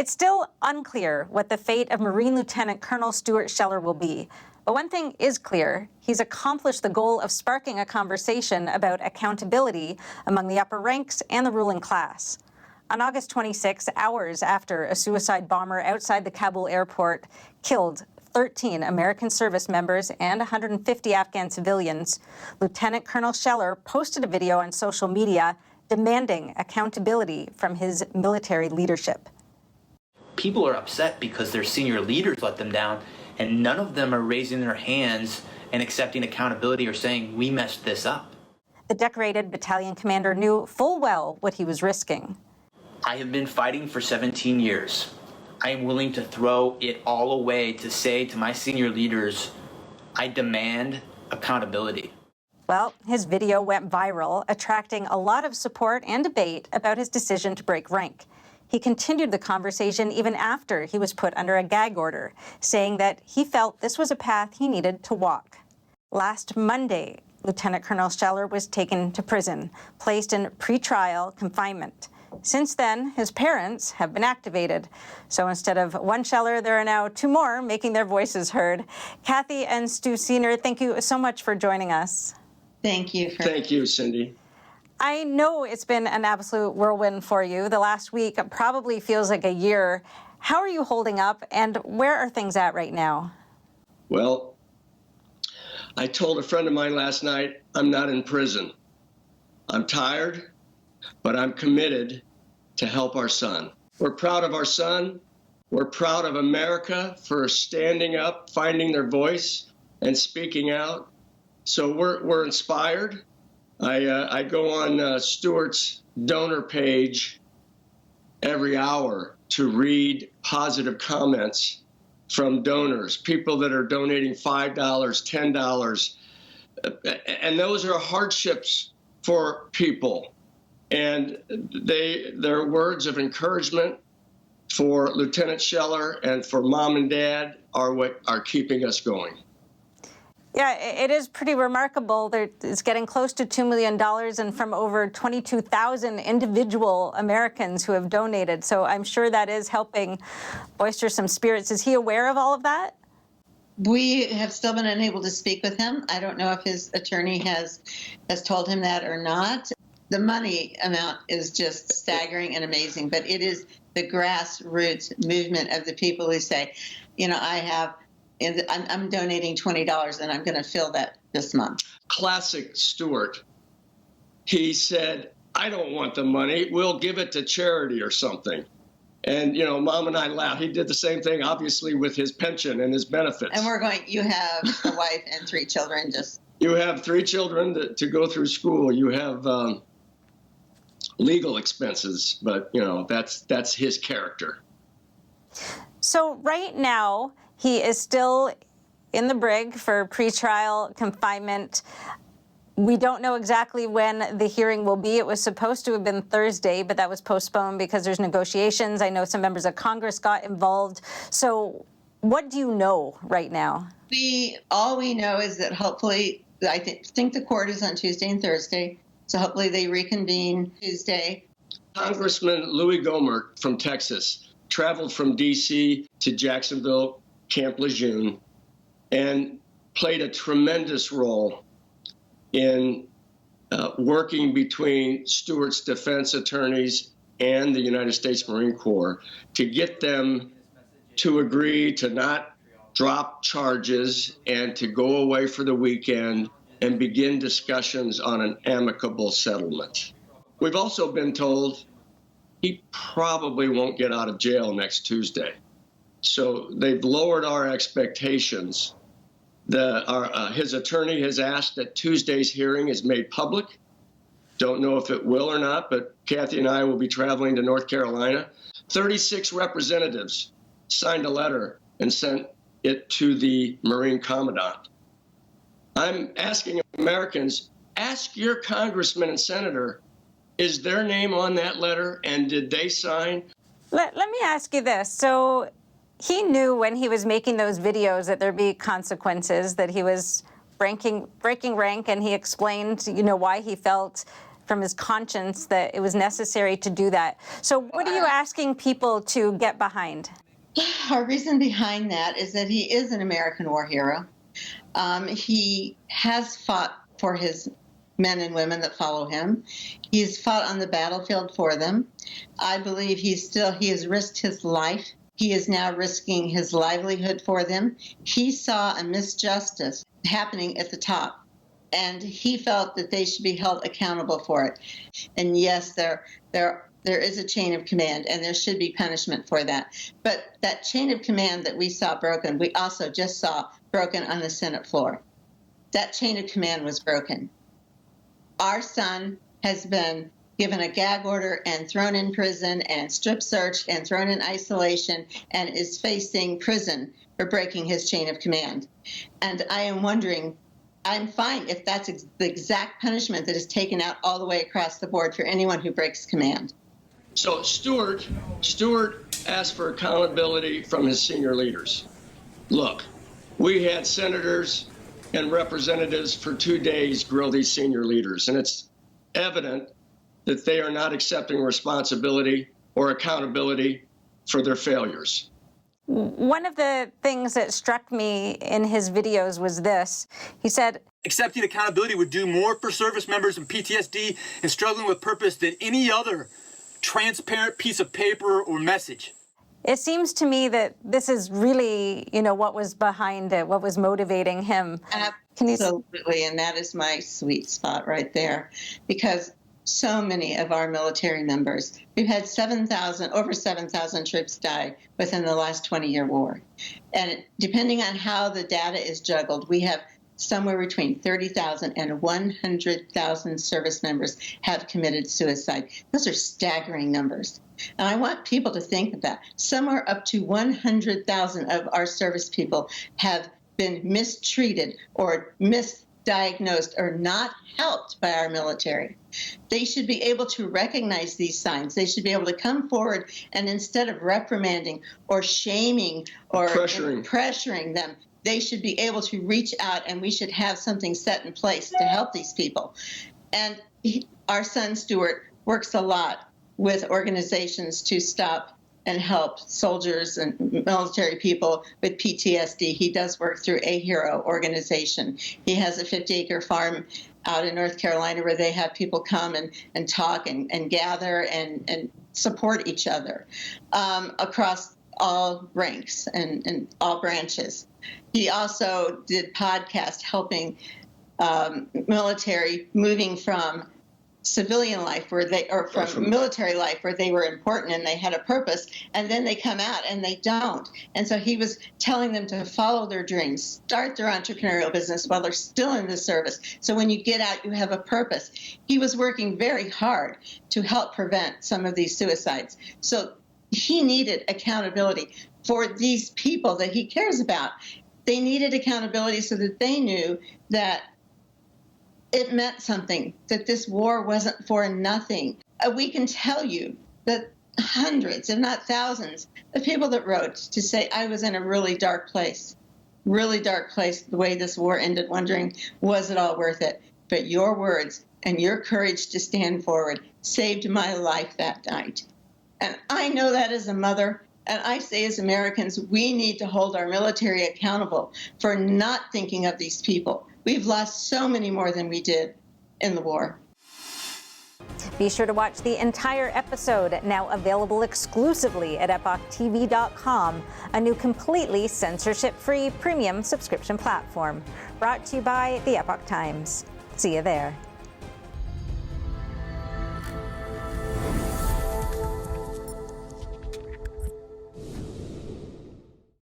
It's still unclear what the fate of Marine Lieutenant Colonel Stuart Scheller will be. But one thing is clear, he's accomplished the goal of sparking a conversation about accountability among the upper ranks and the ruling class. On August 26, hours after a suicide bomber outside the Kabul airport killed 13 American service members and 150 Afghan civilians, Lieutenant Colonel Scheller posted a video on social media demanding accountability from his military leadership. People are upset because their senior leaders let them down, and none of them are raising their hands and accepting accountability or saying, we messed this up. The decorated battalion commander knew full well what he was risking. I have been fighting for 17 years. I am willing to throw it all away to say to my senior leaders, I demand accountability. Well, his video went viral, attracting a lot of support and debate about his decision to break rank. He continued the conversation even after he was put under a gag order, saying that he felt this was a path he needed to walk. Last Monday, Lieutenant Colonel Scheller was taken to prison, placed in pretrial confinement. Since then, his parents have been activated. So instead of one Scheller, there are now two more making their voices heard. Kathy and Stu Senior, thank you so much for joining us. Thank you. Thank you, Cindy. I know it's been an absolute whirlwind for you. The last week probably feels like a year. How are you holding up, and where are things at right now? Well, I told a friend of mine last night, I'm not in prison. I'm tired, but I'm committed to help our son. We're proud of our son. We're proud of America for standing up, finding their voice, and speaking out. So we're inspired. I go on Stuart's donor page every hour to read positive comments from donors, people that are donating $5, $10, and those are hardships for people. And they're words of encouragement for Lieutenant Scheller and for Mom and Dad are what are keeping us going. Yeah, it is pretty remarkable. It's getting close to $2 million and from over 22,000 individual Americans who have donated. So I'm sure that is helping bolster some spirits. Is he aware of all of that? We have still been unable to speak with him. I don't know if his attorney has told him that or not. The money amount is just staggering and amazing, but it is the grassroots movement of the people who say, you know, I'm donating $20 and I'm going to fill that this month. Classic Stuart. He said, I don't want the money. We'll give it to charity or something. And, you know, Mom and I laughed. He did the same thing, obviously, with his pension and his benefits. And we're going, you have a wife and 3 children. You have 3 children to go through school. You have legal expenses, but, you know, that's his character. So right now, he is still in the brig for pretrial confinement. We don't know exactly when the hearing will be. It was supposed to have been Thursday, but that was postponed because there's negotiations. I know some members of Congress got involved. So what do you know right now? All we know is that hopefully, I think the court is on Tuesday and Thursday, so hopefully they reconvene Tuesday. Congressman Louis Gohmert from Texas traveled from D.C. to Jacksonville, Camp Lejeune, and played a tremendous role in working between Stuart's defense attorneys and the United States Marine Corps to get them to agree to not drop charges and to go away for the weekend and begin discussions on an amicable settlement. We've also been told he probably won't get out of jail next Tuesday. So they've lowered our expectations. His attorney has asked that Tuesday's hearing is made public. Don't know if it will or not, but Kathy and I will be traveling to North Carolina. 36 representatives signed a letter and sent it to the Marine Commandant. I'm asking Americans, ask your congressman and senator, is their name on that letter and did they sign? Let me ask you this. So he knew when he was making those videos that there'd be consequences, that he was breaking rank, and he explained, you know, why he felt from his conscience that it was necessary to do that. So what are you asking people to get behind? Our reason behind that is that he is an American war hero. He has fought for his men and women that follow him. He's fought on the battlefield for them. I believe he has risked his life. He is now risking his livelihood for them. He saw a misjustice happening at the top, and he felt that they should be held accountable for it. And yes, there is a chain of command, and there should be punishment for that. But that chain of command that we saw broken, we also just saw broken on the Senate floor. That chain of command was broken. Our son has been given a gag order and thrown in prison and strip searched and thrown in isolation and is facing prison for breaking his chain of command. And I am wondering, I'm fine if that's the exact punishment that is taken out all the way across the board for anyone who breaks command. So Stuart asked for accountability from his senior leaders. Look, we had senators and representatives for 2 days grill these senior leaders, and it's evident that they are not accepting responsibility or accountability for their failures. One of the things that struck me in his videos was this. He said, accepting accountability would do more for service members in PTSD and struggling with purpose than any other transparent piece of paper or message. It seems to me that this is really, what was behind it, what was motivating him. Absolutely, and that is my sweet spot right there, because so many of our military members, we've had over 7,000 troops die within the last 20-year war. And depending on how the data is juggled, we have somewhere between 30,000 and 100,000 service members have committed suicide. Those are staggering numbers. And I want people to think of that. Somewhere up to 100,000 of our service people have been mistreated or misdiagnosed or not helped by our military. They should be able to recognize these signs. They should be able to come forward and instead of reprimanding or shaming or pressuring them, they should be able to reach out, and we should have something set in place to help these people. And our son, Stuart, works a lot with organizations to stop and help soldiers and military people with PTSD. He does work through A Hero organization. He has a 50-acre farm out in North Carolina where they have people come and talk and gather and support each other across all ranks and all branches. He also did podcasts helping military moving from civilian life from military life where they were important and they had a purpose, and then they come out and they don't. And so he was telling them to follow their dreams, start their entrepreneurial business while they're still in the service. So when you get out, you have a purpose. He was working very hard to help prevent some of these suicides. So he needed accountability for these people that he cares about. They needed accountability so that they knew that it meant something, that this war wasn't for nothing. We can tell you that hundreds, if not thousands, of people that wrote to say, I was in a really dark place, the way this war ended, wondering, was it all worth it? But your words and your courage to stand forward saved my life that night. And I know that as a mother, and I say as Americans, we need to hold our military accountable for not thinking of these people. We've lost so many more than we did in the war. Be sure to watch the entire episode, now available exclusively at EpochTV.com, a new completely censorship-free premium subscription platform. Brought to you by the Epoch Times. See you there.